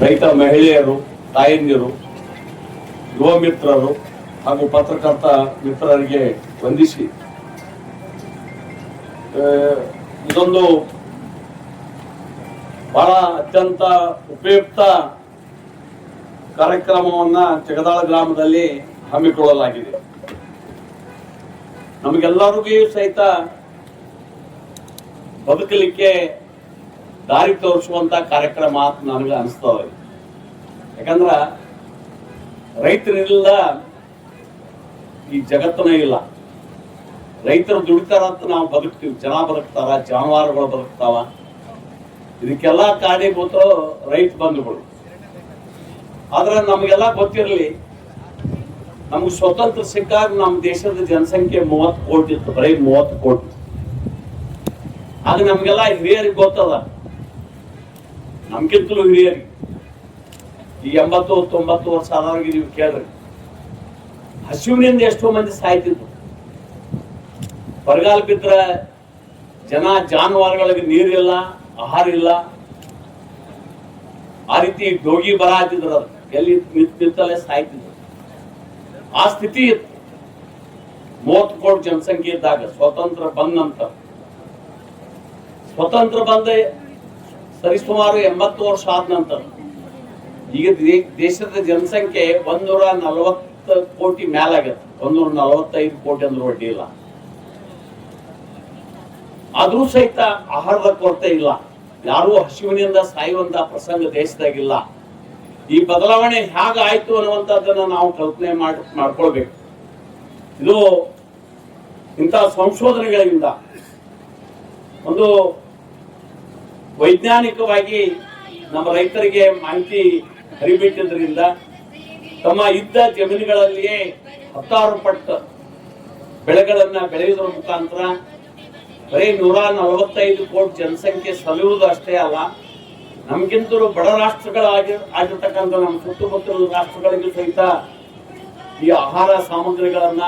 ರೈತ ಮಹಿಳೆಯರು, ತಾಯಂದಿರು, ಯುವ ಮಿತ್ರರು ಹಾಗೂ ಪತ್ರಕರ್ತ ಮಿತ್ರರಿಗೆ ವಂದಿಸಿ ಇದೊಂದು ಬಹಳ ಅತ್ಯಂತ ಉಪಯುಕ್ತ ಕಾರ್ಯಕ್ರಮವನ್ನ ಜಗದಾಳ ಗ್ರಾಮದಲ್ಲಿ ಹಮ್ಮಿಕೊಳ್ಳಲಾಗಿದೆ. ನಮಗೆಲ್ಲರಿಗೂ ಸಹಿತ ಬದುಕಲಿಕ್ಕೆ ದಾರಿ ತೋರಿಸುವಂತ ಕಾರ್ಯಕ್ರಮ ಅಂತ ನನಗೆ ಅನಿಸ್ತವೆ. ಯಾಕಂದ್ರ ರೈತರಿಲ್ಲ ಈ ಜಗತ್ತನೇ ಇಲ್ಲ. ರೈತರು ದುಡಿತಾರ ಅಂತ ನಾವು ಬದುಕ್ತೀವಿ, ಜನ ಬದುಕ್ತಾರ, ಜಾನುವಾರುಗಳು ಬದುಕ್ತಾವ. ಇದಕ್ಕೆಲ್ಲ ಕಾರಣೀಭೂತ ರೈತ ಬಂಧುಗಳು. ಆದ್ರೆ ನಮಗೆಲ್ಲ ಗೊತ್ತಿರಲಿ, ನಮ್ಗೆ ಸ್ವತಂತ್ರ ಸಿಕ್ಕಾಗ ನಮ್ಮ ದೇಶದ ಜನಸಂಖ್ಯೆ 30 ಕೋಟಿ ಇತ್ತು, ಬರೀ 30 ಕೋಟಿ. ಆಗ ನಮ್ಗೆಲ್ಲ ಹಿರಿಯರಿಗೆ ಗೊತ್ತದ, ನಮ್ಗಿಂತಲೂ ಹಿರಿಯರಿಗೆ. ಈ 80-90 ವರ್ಷ ಆದವ್ರಿಗೆ ನೀವು ಕೇಳ್ರಿ, ಹಸಿವಿನಿಂದ ಎಷ್ಟೋ ಮಂದಿ ಸಾಯ್ತಿದ್ರು. ಬರಗಾಲ ಬಿದ್ರ ಜನ ಜಾನುವಾರುಗಳಿಗೆ ನೀರಿಲ್ಲ, ಆಹಾರ ಇಲ್ಲ, ಆ ರೀತಿ ಡೋಗಿ ಬರ ಹತ್ತಿದ್ರು. ಅದು ಎಲ್ಲಿ ನಿಂತಲ್ಲೇ ಸಾಯ್ತಿದ್ರು. ಆ ಸ್ಥಿತಿ ಇತ್ತು 30 ಕೋಟಿ ಜನಸಂಖ್ಯೆ ಇದ್ದಾಗ. ಸ್ವತಂತ್ರ ಬಂದ ನಂತರ, ಸ್ವತಂತ್ರ ಬಂದ ಸರಿಸುಮಾರು 80 ವರ್ಷ ಆದ ನಂತರ ಈಗ ದೇಶದ ಜನಸಂಖ್ಯೆ 140 ಕೋಟಿ ಮೇಲಾಗತ್ತೆ. 145 ಕೋಟಿ ಅಂದ್ರೆ ಒಡ್ಡಿ ಇಲ್ಲ. ಆದ್ರೂ ಸಹಿತ ಆಹಾರದ ಕೊರತೆ ಇಲ್ಲ, ಯಾರೂ ಹಸಿವಿನಿಂದ ಸಾಯುವಂತ ಪ್ರಸಂಗ ದೇಶದಾಗಿಲ್ಲ. ಈ ಬದಲಾವಣೆ ಹೇಗಾಯ್ತು ಅನ್ನುವಂಥದ್ದನ್ನ ನಾವು ಕಲ್ಪನೆ ಮಾಡ್ಕೊಳ್ಬೇಕು. ಇದು ಇಂಥ ಸಂಶೋಧನೆಗಳಿಂದ, ಒಂದು ವೈಜ್ಞಾನಿಕವಾಗಿ ನಮ್ಮ ರೈತರಿಗೆ ಮಾಹಿತಿ ಹರಿಬಿಟ್ಟಿದ್ರಿಂದ ತಮ್ಮ ಇದ್ದ ಜಮೀನುಗಳಲ್ಲಿಯೇ 10 ಪಟ್ಟು ಬೆಳೆಗಳನ್ನ ಬೆಳೆಯುವುದರ ಮುಖಾಂತರ ಬರೀ 145 ಕೋಟಿ ಜನಸಂಖ್ಯೆ ಸಲುವುದು ಅಷ್ಟೇ ಅಲ್ಲ, ನಮ್ಗಿಂತಲೂ ಬಡ ರಾಷ್ಟ್ರಗಳಾಗಿರ್ತಕ್ಕಂಥ ನಮ್ಮ ಸುತ್ತಮುತ್ತಲ ರಾಷ್ಟ್ರಗಳಿಗೂ ಸಹಿತ ಈ ಆಹಾರ ಸಾಮಗ್ರಿಗಳನ್ನ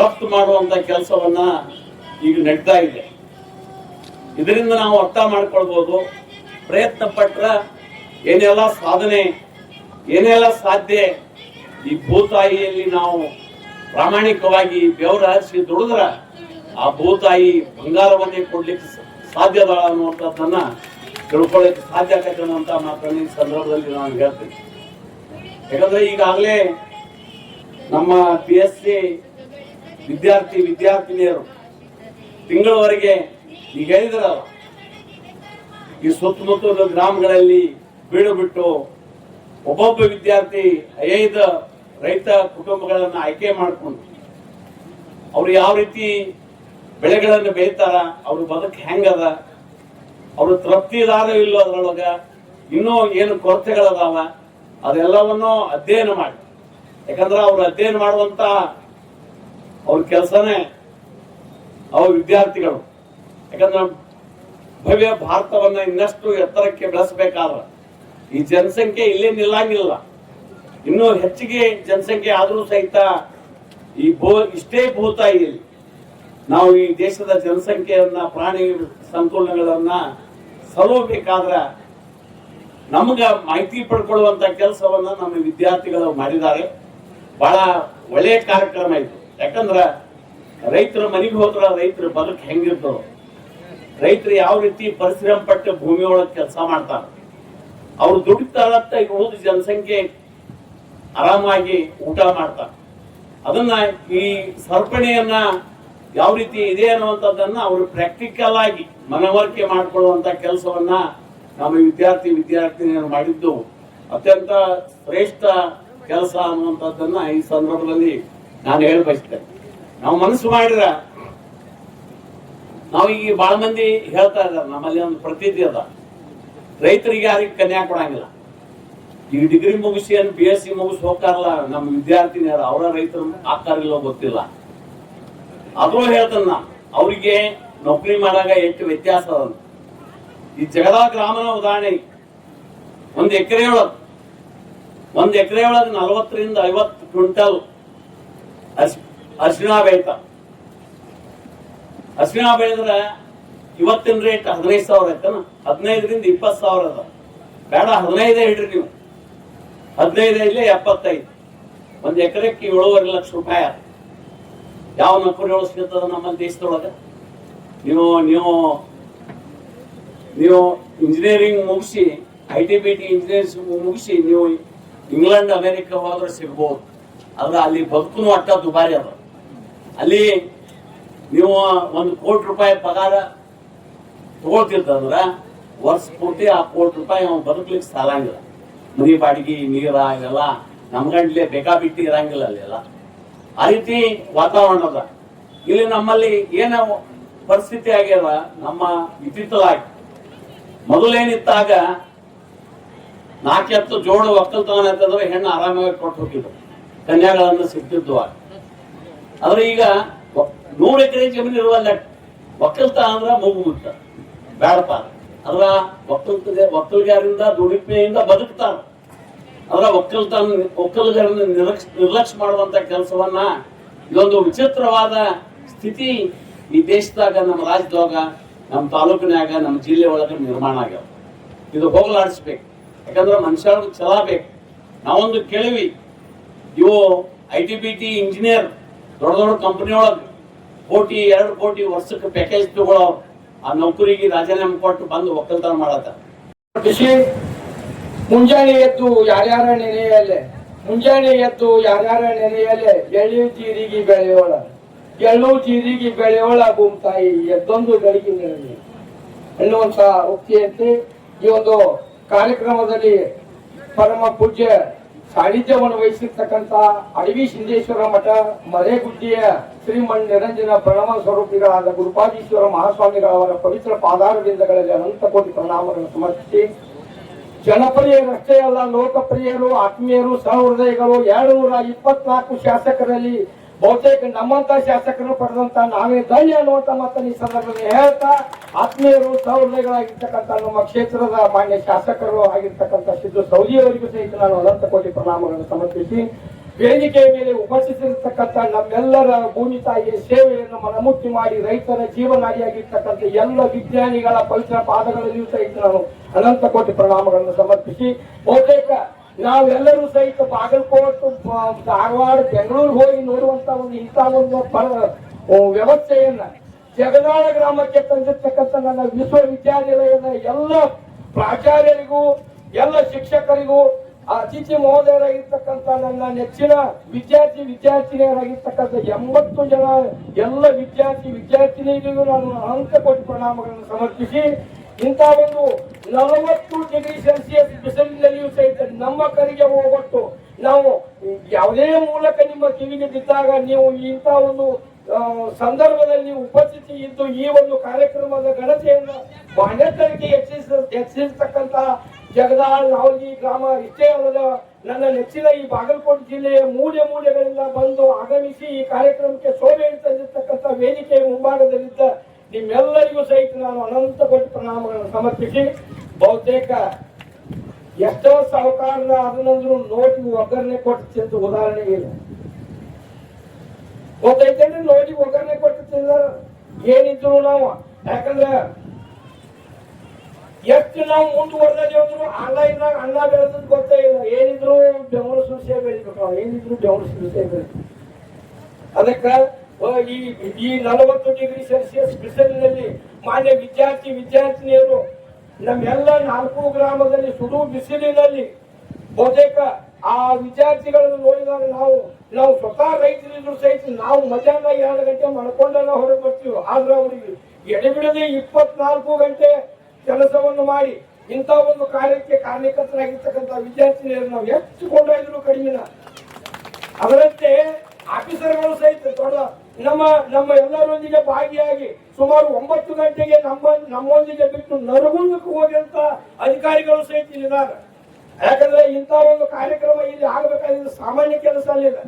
ರಫ್ತು ಮಾಡುವಂತ ಕೆಲಸವನ್ನ ಈಗ ನಡೀತಾ ಇದೆ. ಇದರಿಂದ ನಾವು ಅರ್ಥ ಮಾಡ್ಕೊಳ್ಬಹುದು, ಪ್ರಯತ್ನ ಪಟ್ರ ಏನೆಲ್ಲ ಸಾಧನೆ, ಏನೆಲ್ಲ ಸಾಧ್ಯ. ಈ ಭೂತಾಯಿಯಲ್ಲಿ ನಾವು ಪ್ರಾಮಾಣಿಕವಾಗಿ ಬೆವರು ಹರಿಸಿ ದುಡಿದ್ರ ಆ ಭೂತಾಯಿ ಬಂಗಾರವನ್ನೇ ಕೊಡ್ಲಿಕ್ಕೆ ಸಾಧ್ಯದ ಅನ್ನುವಂಥದ್ದನ್ನ ತಿಳ್ಕೊಳ್ಳಿಕ್ಕೆ ಸಾಧ್ಯ ಆಗತ್ತೆ ಅನ್ನುವಂತ ಮಾತನ್ನು ಈ ಸಂದರ್ಭದಲ್ಲಿ ನಾನು ಹೇಳ್ತೀನಿ. ಯಾಕಂದ್ರೆ ಈಗಾಗಲೇ ನಮ್ಮ PSC ವಿದ್ಯಾರ್ಥಿನಿಯರು ತಿಂಗಳವರೆಗೆ ಈಗ ಹೇಳಿದ್ರಲ್ಲ, ಈ ಸುತ್ತಮುತ್ತಲ ಗ್ರಾಮಗಳಲ್ಲಿ ಬೀಡು ಬಿಟ್ಟು ಒಬ್ಬೊಬ್ಬ ವಿದ್ಯಾರ್ಥಿ 5 ರೈತ ಕುಟುಂಬಗಳನ್ನ ಆಯ್ಕೆ ಮಾಡಿಕೊಂಡು ಅವ್ರು ಯಾವ ರೀತಿ ಬೆಳೆಗಳನ್ನು ಬೆಳೀತಾರ, ಅವ್ರ ಬದುಕು ಹೆಂಗದ, ಅವ್ರು ತೃಪ್ತಿದಾರ ಇಲ್ಲೋ, ಅದ್ರೊಳಗ ಇನ್ನೂ ಏನು ಕೊರತೆಗಳದಾವ, ಅದೆಲ್ಲವನ್ನು ಅಧ್ಯಯನ ಮಾಡಿ. ಯಾಕಂದ್ರೆ ಅವ್ರು ಅಧ್ಯಯನ ಮಾಡುವಂತ ಅವ್ರ ಕೆಲಸನೇ ಅವ್ರ ವಿದ್ಯಾರ್ಥಿಗಳು. ಯಾಕಂದ್ರೆ ಭವ್ಯ ಭಾರತವನ್ನ ಇನ್ನಷ್ಟು ಎತ್ತರಕ್ಕೆ ಬೆಳೆಸಬೇಕಾದ್ರೆ ಈ ಜನಸಂಖ್ಯೆ ಇಲ್ಲೇ ನಿಲ್ಲಂಗಿಲ್ಲ. ಇನ್ನೂ ಹೆಚ್ಚಿಗೆ ಜನಸಂಖ್ಯೆ ಆದ್ರೂ ಸಹಿತ ಈ ಇಷ್ಟೇ ಭೂತಾಯಿಯಲ್ಲಿ ನಾವು ಈ ದೇಶದ ಜನಸಂಖ್ಯೆಯನ್ನ, ಪ್ರಾಣಿ ಸಂಕುಲಗಳನ್ನ ಸಲುಬೇಕಾದ್ರ ನಮಗ ಮಾಹಿತಿ ಪಡ್ಕೊಳ್ಳುವಂತ ಕೆಲಸವನ್ನ ನಮ್ಮ ವಿದ್ಯಾರ್ಥಿಗಳು ಮಾಡಿದ್ದಾರೆ. ಬಹಳ ಒಳ್ಳೆಯ ಕಾರ್ಯಕ್ರಮ ಇದು. ಯಾಕಂದ್ರ ರೈತರ ಮನೆಗೆ ಹೋದ್ರ ರೈತರ ಬದುಕು ಹೆಂಗಿರ್ತದೋ, ರೈತರು ಯಾವ ರೀತಿ ಪರಿಶ್ರಮ ಪಟ್ಟು ಭೂಮಿ ಒಳಗೆ ಕೆಲಸ ಮಾಡ್ತಾರ, ಅವ್ರು ದುಡಿತಾರಂತ ಉಳಿದ ಜನಸಂಖ್ಯೆ ಆರಾಮಾಗಿ ಊಟ ಮಾಡ್ತಾರೆ. ಅದನ್ನ ಈ ಸರಪಣಿಯನ್ನ ಯಾವ ರೀತಿ ಇದೆ ಅನ್ನುವಂಥದ್ದನ್ನ ಅವರು ಪ್ರಾಕ್ಟಿಕಲ್ ಆಗಿ ಮನವರಿಕೆ ಮಾಡಿಕೊಳ್ಳುವಂತ ಕೆಲಸವನ್ನ ನಮ್ಮ ವಿದ್ಯಾರ್ಥಿನಿಯರು ಮಾಡಿದ್ದು ಅತ್ಯಂತ ಶ್ರೇಷ್ಠ ಕೆಲಸ ಅನ್ನುವಂಥದ್ದನ್ನ ಈ ಸಂದರ್ಭದಲ್ಲಿ ನಾನು ಹೇಳಿ ಬಯಸ್ತೇನೆ. ನಾವು ಮನಸ್ಸು ಮಾಡಿದ್ರ, ನಾವು ಈಗ ಬಹಳ ಮಂದಿ ಹೇಳ್ತಾ ಇದ್ದಾರೆ, ನಮ್ಮಲ್ಲಿ ಒಂದು ಪ್ರತೀತಿ ಅದ, ರೈತರಿಗೆ ಯಾರಿಗೆ ಕನ್ಯಾ ಕೊಡಂಗಿಲ್ಲ. ಈಗ ಡಿಗ್ರಿ ಮುಗಿಸಿ BSc ಮುಗಿಸಿ ಹೋಗ್ತಾರಲ್ಲ ನಮ್ಮ ವಿದ್ಯಾರ್ಥಿನಿಯರು, ಅವರ ರೈತರು ಆಗ್ತಾರಿಲ್ಲೋ ಗೊತ್ತಿಲ್ಲ. ಆದ್ರೂ ಹೇಳ್ತಾನ, ಅವ್ರಿಗೆ ನೌಕರಿ ಮಾಡಾಗ ಎಷ್ಟು ವ್ಯತ್ಯಾಸ ಅದ. ಈ ಜಗದಾಳ ಗ್ರಾಮನ ಉದಾಹರಣೆ, ಒಂದು ಎಕರೆ ಒಳಗೆ 40 ರಿಂದ 50 ಕ್ವಿಂಟಲ್ ಅರಿಶಿಣ ಬೆಳೀತ. ಅರಿಶಿಣ ಬೆಳೆದ್ರೆ ಇವತ್ತಿನ ರೇಟ್ 15,000 ಐತನ, 15 ರಿಂದ 20,000 ಅದ. ಬೇಡ 15 ಹೇಳ್ರಿ ನೀವು, 15 ಇಲ್ಲ 75, 1 ಎಕರೆಕ್ಕೆ 7.5 ಲಕ್ಷ ರೂಪಾಯಿ. ಯಾವ ನೌಕರಿಗಳು ಸಿಗ್ತದ ನಮ್ಮ ದೇಶದೊಳಗೆ? ನೀವು ನೀವು ನೀವು ಇಂಜಿನಿಯರಿಂಗ್ ಮುಗಿಸಿ, ITBT ಇಂಜಿನಿಯರಿಂಗ್ ಮುಗಿಸಿ ನೀವು ಇಂಗ್ಲೆಂಡ್ ಅಮೆರಿಕ ಹೋದ್ರೆ ಸಿಗ್ಬೋದು. ಆದ್ರೆ ಅಲ್ಲಿ ಬದುಕು ಅಟ್ಟ ದುಬಾರಿ ಅದ. ಅಲ್ಲಿ ನೀವು 1 ಕೋಟಿ ರೂಪಾಯಿ ಪಗಾರ ತಗೊಳ್ತಿರ್ತಂದ್ರ ವರ್ಷ ಪೂರ್ತಿ ಆ 1 ಕೋಟಿ ರೂಪಾಯಿ ಅವ್ನು ಬದುಕಲಿಕ್ಕೆ ಸಾಲಂಗಿಲ್ಲ. ಮನಿ ಬಾಡಿಗೆ, ನೀರ ಇವೆಲ್ಲ ನಮ್ಗಂಡ್ಲೆ ಬೇಕಾಬಿಟ್ಟಿ ಇರಂಗಿಲ್ಲ ಅಲ್ಲೆಲ್ಲ. ಆ ರೀತಿ ವಾತಾವರಣ ಅದ. ಇಲ್ಲಿ ನಮ್ಮಲ್ಲಿ ಏನ ಪರಿಸ್ಥಿತಿ ಆಗ್ಯದ, ನಮ್ಮ ಇತ್ತಿತ್ತಲಾಗಿ ಮೊದಲೇನಿತ್ತಾಗ 4 ಎತ್ತು ಜೋಡು ಒಕ್ಕಲ್ತನ ಅಂತಂದ್ರೆ ಹೆಣ್ಣು ಆರಾಮಾಗಿ ಕೊಟ್ಟು ಹೋಗಿದ್ರು, ಕನ್ಯಾಗಳನ್ನು ಸಿಗ್ತಿದ್ವು. ಆದ್ರೆ ಈಗ 100 ಎಕರೆ ಜಮೀನು ಇರುವಲ್ಲ, ಒಕ್ಕಲ್ತನ ಅಂದ್ರ ಮುಗುತ್ತ ಬೇಡಪ್ಪ. ಅದ್ರ ಒಕ್ಕಲ್ಗಾರರಿಂದ ದುಡಿಮೆಯಿಂದ ಬದುಕ್ತಾರ. ಅದ್ರ ಒಕ್ಕಲ್ಗಾರನ್ನ ನಿರ್ಲಕ್ಷ್ಯ ಮಾಡುವಂತ ಕೆಲಸವನ್ನ, ಇದೊಂದು ವಿಚಿತ್ರವಾದ ಸ್ಥಿತಿ ಈ ದೇಶದಾಗ, ನಮ್ಮ ರಾಜ್ಯದಾಗ, ನಮ್ಮ ತಾಲೂಕಿನಾಗ, ನಮ್ಮ ಜಿಲ್ಲೆ ಒಳಗೆ ನಿರ್ಮಾಣ ಆಗ್ಯಾವ. ಇದು ಹೋಗ್ಲಾಡಿಸ್ಬೇಕು. ಯಾಕಂದ್ರೆ ಮನುಷ್ಯ ಛಲ ಬೇಕು. ನಾವೊಂದು ಕೇಳಿವಿ, ಇವು ITBT ಇಂಜಿನಿಯರ್ ದೊಡ್ಡ ದೊಡ್ಡ ಕಂಪನಿ ಒಳಗೆ 1-2 ಕೋಟಿ ವರ್ಷಕ್ಕೆ ಪ್ಯಾಕೇಜ್ ತಗೊಳ್ಳೋ ಆ ನೌಕರಿಗೆ ರಾಜೀನಾಮೆ ಕೊಟ್ಟು ಬಂದು ಒಕ್ಕಲ್ತನ ಮಾಡತ್ತ. ಮುಂಜಾನೆ ಎದ್ದು ಯಾರ್ಯಾರ ನೆನೆಯಲ್ಲೇ, ಮುಂಜಾನೆ ಎದ್ದು ಯಾರ್ಯಾರ ನೆನೆಯಲ್ಲೇ, ಎಳ್ಳು ಜೀರಿಗೆ ಬೆಳೆಯೋಳ, ಎಳ್ಳು ಜೀರಿಗೆ ಬೆಳೆಯೋಳ ಭೂಮಿ ತಾಯಿ ಎದ್ದೊಂದು ಗಳಿಗೆ ನೆರಳಿ ಎನ್ನುವಂತ ಉಕ್ತಿಯಂತೆ ಈ ಒಂದು ಕಾರ್ಯಕ್ರಮದಲ್ಲಿ ಪರಮ ಪೂಜ್ಯ ಸಾನ್ನಿಧ್ಯವನ್ನು ವಹಿಸಿರ್ತಕ್ಕಂಥ ಅಡವಿ ಸಿದ್ದೇಶ್ವರ ಮಠ ಮರೇಗುಡ್ಡಿಯ ಶ್ರೀಮಣ್ ನಿರಂಜನ ಪ್ರಣವ ಸ್ವರೂಪಿಗಳಾದ ಗುರುಪಾದೀಶ್ವರ ಮಹಾಸ್ವಾಮಿಗಳವರ ಪವಿತ್ರ ಪಾದಾರವಿಂದಗಳಲ್ಲಿ ಅನಂತ ಕೋಟಿ ಪ್ರಣಾಮಗಳನ್ನು ಸಮರ್ಪಿಸಿ, ಜನಪ್ರಿಯರಷ್ಟೇ ಅಲ್ಲ, ಲೋಕಪ್ರಿಯರು, ಆತ್ಮೀಯರು, ಸಹೃದಯಗಳು 224 ಶಾಸಕರಲ್ಲಿ ಬಹುತೇಕ ನಮ್ಮಂತ ಶಾಸಕರು ಪಡೆದಂತ ನಾವೇ ಧನ್ಯ ಅನ್ನುವಂತ ಮಾತನ್ನು ಈ ಸಂದರ್ಭದಲ್ಲಿ ಹೇಳ್ತಾ, ಆತ್ಮೀಯರು, ಸಹೃದಯಗಳಾಗಿರ್ತಕ್ಕಂಥ ನಮ್ಮ ಕ್ಷೇತ್ರದ ಮಾನ್ಯ ಶಾಸಕರು ಆಗಿರ್ತಕ್ಕಂಥ ಸಿದ್ದು ಸೌದಿಯವರಿಗೂ ಸಹಿತ ನಾನು ಅನಂತ ಕೋಟಿ ಪ್ರಣಾಮಗಳನ್ನು ಸಮರ್ಪಿಸಿ, ವೇದಿಕೆಯ ಮೇಲೆ ಉಪಸ್ಥಿತಿರ್ತಕ್ಕಂಥ ನಮ್ಮೆಲ್ಲರ ಭೂಮಿ ತಾಯಿಯ ಸೇವೆಯನ್ನು ಮನಮುಟ್ಟಿ ಮಾಡಿ ರೈತರ ಜೀವನಾಡಿಯಾಗಿರ್ತಕ್ಕಂಥ ಎಲ್ಲ ವಿಜ್ಞಾನಿಗಳ ಪವಿತ್ರ ಪಾದಗಳಲ್ಲಿಯೂ ಸಹಿತ ನಾನು ಅನಂತ ಕೋಟಿ ಪ್ರಣಾಮಗಳನ್ನು ಸಮರ್ಪಿಸಿ, ಬಹುತೇಕ ನಾವೆಲ್ಲರೂ ಸಹಿತ ಬಾಗಲಕೋಟೆ, ಧಾರವಾಡ, ಬೆಂಗಳೂರು ಹೋಗಿ ನೋಡುವಂತ ಇಂಥ ಒಂದು ವ್ಯವಸ್ಥೆಯನ್ನ ಜಗದಾಳ ಗ್ರಾಮಕ್ಕೆ ತಂದಿರ್ತಕ್ಕಂಥ ನನ್ನ ವಿಶ್ವವಿದ್ಯಾನಿಲಯದ ಎಲ್ಲ ಪ್ರಾಚಾರ್ಯರಿಗೂ, ಎಲ್ಲ ಶಿಕ್ಷಕರಿಗೂ, ಅತಿಥಿ ಮಹೋದಯರಾಗಿರ್ತಕ್ಕಂಥ ನನ್ನ ನೆಚ್ಚಿನ ವಿದ್ಯಾರ್ಥಿನಿಯರಾಗಿರ್ತಕ್ಕಂಥ 80 ಜನ ಎಲ್ಲ ವಿದ್ಯಾರ್ಥಿನಿಯರಿಗೂ ನಾನು ಅನಂತ ಕೋಟಿ ಪ್ರಣಾಮಗಳನ್ನು ಸಮರ್ಪಿಸಿ, ಇಂಥ ಒಂದು 40 ಡಿಗ್ರಿ ಸೆಲ್ಸಿಯಸ್ ಬಿಸಿಲಿನಲ್ಲಿಯೂ ಸಹಿತ ನಮ್ಮ ಕರೆಗೆ ಹೋಗೊಟ್ಟು ನಾವು ಯಾವುದೇ ಮೂಲಕ ನಿಮ್ಮ ಕಿವಿಗೆ ಬಿದ್ದಾಗ ನೀವು ಇಂಥ ಒಂದು ಸಂದರ್ಭದಲ್ಲಿ ಉಪಸ್ಥಿತಿ ಇದ್ದು ಈ ಒಂದು ಕಾರ್ಯಕ್ರಮದ ಘನತೆಯನ್ನು ಬಾಣ್ಯತರಿಗೆ ಹೆಚ್ಚಿಸತಕ್ಕಂತ ಜಗದಾಳ್ ನಾವಲ್ಗಿ ಗ್ರಾಮ ಇಷ್ಟೇ ಅಲ್ಲದ ನನ್ನ ನೆಚ್ಚಿನ ಈ ಬಾಗಲಕೋಟೆ ಜಿಲ್ಲೆಯ ಮೂಲೆಗಳಿಂದ ಬಂದು ಆಗಮಿಸಿ ಈ ಕಾರ್ಯಕ್ರಮಕ್ಕೆ ಶೋಭೆಯನ್ನು ತಂದಿರತಕ್ಕಂಥ ವೇದಿಕೆಯ ಮುಂಭಾಗದಲ್ಲಿದ್ದ ನಿಮ್ಮೆಲ್ಲರಿಗೂ ಸಹಿತ ನಾನು ಅನಂತ ಕೋಟಿ ಪ್ರಣಾಮಗಳನ್ನು ಸಮರ್ಪಿಸಿ, ಬಹುತೇಕ ಎಷ್ಟೋ ಸಾಹುಕಾರರ ಅದನ್ನಂದ್ರು ನೋಟಿಗೆ ಒಗ್ಗರಣೆ ಕೊಟ್ಟು ಅಂತ ಉದಾಹರಣೆ ಇಲ್ಲ. ಗೊತ್ತೈತೇನ್ರಿ? ನೋಟಿಗೆ ಒಗ್ಗರಣೆ ಕೊಟ್ಟು ತಿಂದ ಏನಿದ್ರು ನಾವು, ಯಾಕಂದ್ರೆ ಎಷ್ಟು ನಾವು ಮುಂದುವರೆದಲ್ಲಿ ಹೋದ್ರು ಆನ್ಲೈನ್ದಾಗ ಅನ್ನ ಬೆಳೆದ್ ಗೊತ್ತೇ ಇಲ್ಲ. ಏನಿದ್ರು ಬೆಂಗಳೂರು ಸುರಿಸೇ ಬೆಳಿಬೇಕು, ಏನಿದ್ರು ಬೆಂಗಳೂರು ಸುರಿಸೇ ಬೆಳಿಬೇಕು. ಅದಕ್ಕೆ ಈ 40 ಡಿಗ್ರಿ ಸೆಲ್ಸಿಯಸ್ ಬಿಸಿಲಿನಲ್ಲಿ ಮಾನ್ಯ ವಿದ್ಯಾರ್ಥಿನಿಯರು ನಮ್ಮೆಲ್ಲ 4 ಗ್ರಾಮದಲ್ಲಿ ಸುಡು ಬಿಸಿಲಿನಲ್ಲಿ ಬಹುತೇಕ ಆ ವಿದ್ಯಾರ್ಥಿಗಳನ್ನು ನೋಡಿದಾಗ ನಾವು ಸ್ವತಃ ರೈತರಿದ್ರು ಸಹಿತ ನಾವು ಮಧ್ಯಾಹ್ನ 2 ಗಂಟೆ ಮಾಡ್ಕೊಂಡೆಲ್ಲ ಹೊರಗೆ ಬರ್ತೀವಿ. ಆದ್ರೆ ಅವರಿಗೆ ಎಡೆಬಿಡದೆ 24 ಗಂಟೆ ಕೆಲಸವನ್ನು ಮಾಡಿ ಇಂಥ ಒಂದು ಕಾರ್ಯಕ್ಕೆ ಕಾರಣೀಕರ್ತರಾಗಿರ್ತಕ್ಕಂಥ ವಿದ್ಯಾರ್ಥಿನಿಯರು ನಾವು ಎಷ್ಟು ಕೊಂಡೊಯ್ದ್ರು ಕಡಿಮೆನ. ಅದರಂತೆ ಆಫೀಸರ್ಗಳು ಸಹಿತ ದೊಡ್ಡ ನಮ್ಮ ಎಲ್ಲರೊಂದಿಗೆ ಭಾಗಿಯಾಗಿ ಸುಮಾರು 9 ಗಂಟೆಗೆ ನಮ್ಮೊಂದಿಗೆ ಬಿಟ್ಟು ನರಗುಂದಕ್ಕೆ ಹೋಗಿರುವಂತ ಅಧಿಕಾರಿಗಳು ಸಹಿತ ಇಲ್ಲಿದ್ದಾರೆ. ಯಾಕಂದ್ರೆ ಇಂಥ ಒಂದು ಕಾರ್ಯಕ್ರಮ ಇಲ್ಲಿ ಆಗಬೇಕಾದ್ರೆ ಇದು ಸಾಮಾನ್ಯ ಕೆಲಸ ಅಲ್ಲಿದೆ,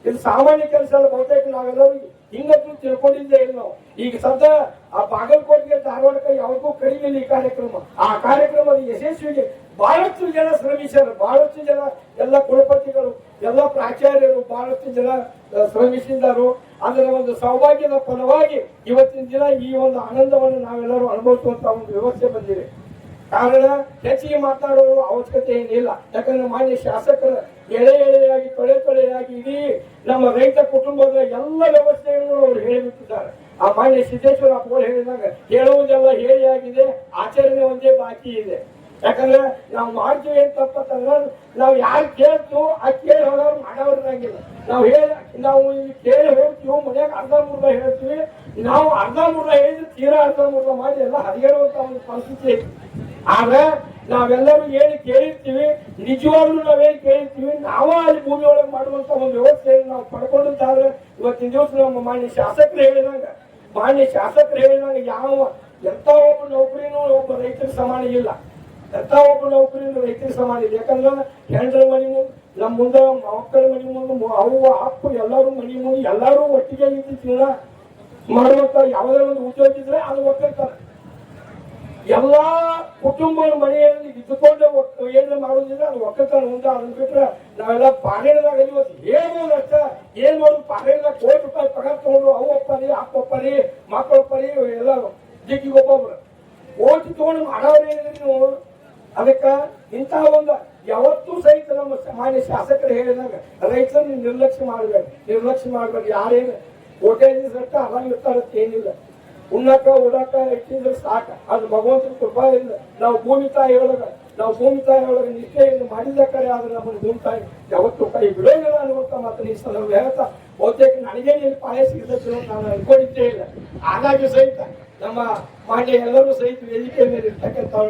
ಇದು ಸಾಮಾನ್ಯ ಕೆಲಸ ಅಲ್ಲ. ಬಹುತೇಕ ನಾವೆಲ್ಲರೂ ಹಿಂಗಂತೂ ತಿಳ್ಕೊಂಡಿದ್ದೇ ಇಲ್ಲ ನಾವು. ಈಗ ಸದ್ಯ ಆ ಬಾಗಲಕೋಟೆಗೆ ಧಾರವಾಡಕ್ಕೆ ಯಾವಾಗೂ ಕಡಿಮೆ ಇಲ್ಲ ಈ ಕಾರ್ಯಕ್ರಮ. ಆ ಕಾರ್ಯಕ್ರಮದ ಯಶಸ್ವಿಗೆ ಬಹಳಷ್ಟು ಜನ ಶ್ರಮಿಸ್ಯಾರ, ಬಹಳಷ್ಟು ಜನ ಎಲ್ಲ ಕುಲಪತಿಗಳು, ಎಲ್ಲ ಪ್ರಾಚಾರ್ಯರು ಬಹಳಷ್ಟು ಜನ ಶ್ರಮಿಸಿದ್ದಾರೆ. ಅದರ ಒಂದು ಸೌಭಾಗ್ಯದ ಫಲವಾಗಿ ಇವತ್ತಿನ ದಿನ ಈ ಒಂದು ಆನಂದವನ್ನು ನಾವೆಲ್ಲರೂ ಅನುಭವಿಸುವಂತ ಒಂದು ವ್ಯವಸ್ಥೆ ಬಂದಿದೆ. ಕಾರಣ ಹೆಚ್ಚಿಗೆ ಮಾತನಾಡೋ ಅವಶ್ಯಕತೆ ಏನಿಲ್ಲ. ಯಾಕಂದ್ರೆ ಮಾನ್ಯ ಶಾಸಕರ ಎಳೆಯಾಗಿ ತೊಳೆಯಾಗಿ ಇಡೀ ನಮ್ಮ ರೈತ ಕುಟುಂಬದ ಎಲ್ಲ ವ್ಯವಸ್ಥೆಯನ್ನು ಅವರು ಹೇಳಿಬಿಟ್ಟಿದ್ದಾರೆ. ಆ ಮಾನ್ಯ ಸಿದ್ದೇಶ್ವರ ಅಪ್ಪಗಳು ಹೇಳಿದಾಗ ಹೇಳುವುದೆಲ್ಲ ಹೇಳಿ ಆಗಿದೆ, ಆಚರಣೆ ಒಂದೇ ಬಾಕಿ ಇದೆ. ಯಾಕಂದ್ರೆ ನಾವು ಮಾಡ್ತೀವಿ ಅಂತ ತಪ್ಪತ್ತಂದ್ರೆ ನಾವು ಯಾರು ಕೇಳ್ತು ಆ ಕೇಳಿ ಹೋದವ್ರು ಮಾಡೋರ್ನಾಗಿಲ್ಲ. ನಾವು ಇಲ್ಲಿ ಕೇಳಿ ಹೋಗ್ತೀವಿ, ಮನ್ಯಾಗ ಅರ್ಧ ಮುರ್ಧ ಹೇಳ್ತೀವಿ. ನಾವು ಅರ್ಧ ಮುರ್ಧ ಹೇಳಿದ್ರೆ ತೀರಾ ಅರ್ಧ ಮುರ್ಧ ಮಾಡಿ ಎಲ್ಲ ಹರಿಗೇಳುವಂತ ಒಂದು ಪರಿಸ್ಥಿತಿ ಐತಿ. ಆದ್ರೆ ನಾವೆಲ್ಲರೂ ಹೇಳಿ ಕೇಳಿರ್ತೀವಿ, ನಿಜವಾಗ್ಲೂ ನಾವೇನು ಕೇಳಿರ್ತೀವಿ, ನಾವ ಅಲ್ಲಿ ಭೂಮಿ ಒಳಗೆ ಮಾಡುವಂತ ಒಂದು ವ್ಯವಸ್ಥೆಯನ್ನು ನಾವು ಪಡ್ಕೊಂಡಂತಾದ್ರೆ ಇವತ್ತಿನ ದಿವಸ ನಮ್ಮ ಮಾನ್ಯ ಶಾಸಕರು ಹೇಳಿದಂಗ ಯಾವ ಎಂತ ಒಬ್ಬ ನೌಕರಿನೂ ಒಬ್ಬ ರೈತರ ಸಮಾನ ಇಲ್ಲ. ಎಂತ ಒಬ್ಬ ನೌಕರಿನೂ ರೈತರ ಸಮಾನ ಇಲ್ಲ. ಯಾಕಂದ್ರೆ ಹೆಂಡ್ರ ಮನಿ ಮುಂದೆ, ನಮ್ಮ ಮುಂದೆ ಮಕ್ಕಳ ಮನಿ ಮುಂದೆ, ಅವ್ವ ಅಪ್ಪ ಎಲ್ಲರೂ ಮನಿ ಮುಂದೆ ಎಲ್ಲರೂ ಒಟ್ಟಿಗೆ ನಿಂತಿಲ್ಲ ಮಾಡುವಂತ ಯಾವುದೇ ಒಂದು ಉದ್ಯೋಗ ಇದ್ರೆ ಅದು ಒಪ್ಪಿರ್ತಾರೆ. ಎಲ್ಲಾ ಕುಟುಂಬದ ಮನೆಯಲ್ಲಿ ಇದ್ದುಕೊಂಡು ಏನ್ ಮಾಡೋದಿದ್ರೆ ಅದು ಒಕ್ಕಲ್ತಾನ ಮುಂದೆ. ಅದನ್ನ ಬಿಟ್ರೆ ನಾವೆಲ್ಲ ಪಾರೇಣದಾಗ ಇವತ್ತು ಹೇಳ್ಬೋದು ಅಷ್ಟ. ಏನ್ ಮಾಡೋದು, ಪಾರೇಣದಾಗ ₹1 ಪಗಾರ ತಗೊಂಡು ಅವು ಒಪ್ಪರಿ ಅಪ್ಪ ಒಪ್ಪರಿ ಮಕ್ಕಳು ಒಪ್ಪರಿ ಎಲ್ಲ ದಿಕ್ಕಿಗೆ ಒಬ್ಬೊಬ್ರು ಓಟಿ ತಗೊಂಡು ಮಾಡೋರೇನಿದ್ರಿ ನೀವು. ಅದಕ್ಕ ಇಂತಹ ಒಂದು ಯಾವತ್ತೂ ಸಹಿತ ನಮ್ಮ ಮಾನ್ಯ ಶಾಸಕರು ಹೇಳಿದಾಗ ರೈತರನ್ನು ನಿರ್ಲಕ್ಷ್ಯ ಮಾಡ್ಬೇಕು. ಯಾರೇನು ಓಟೇಜ್ ಸಟ್ಟ ಆರಾಮ್ ಇರ್ತಾರತ್ತ ಏನಿಲ್ಲ. ಉಣ್ಣಾಕ ಉಡಾಕ ಇಟ್ಟಿದ್ರೆ ಸಾಕ. ಅದು ಭಗವಂತನ ಕೃಪಾ ಇಲ್ಲ. ನಾವು ಭೂಮಿ ತಾಯಿ ಒಳಗೆ ನಿಷ್ಠೆಯನ್ನು ಮಾಡಿದ ಕರೆ ಆದ್ರೆ ನಮ್ಮ ಭೂಮಿ ತಾಯಿ ಯಾವತ್ತೂ ಕೈ ಬಿಡೋಂಗಿಲ್ಲ ಅನ್ನುವಂತ ಮಾತನ್ನ ಈ ಸಲ ಹೇಳ್ತಾ ಬಹುತೇಕ ನನಗೆ ನೀನು ಪಾಯ ಸಿಗಬೇಕು ಅಂತ ನಾನು ಅನ್ಕೊಂಡಿದ್ದೇ ಇಲ್ಲ. ಹಾಗಾಗಿ ಸಹಿತ ನಮ್ಮ ಮಾನ್ಯ ಎಲ್ಲರೂ ಸಹಿತ ವೇದಿಕೆ ಮೇಲೆ ಇರ್ತಕ್ಕಂಥ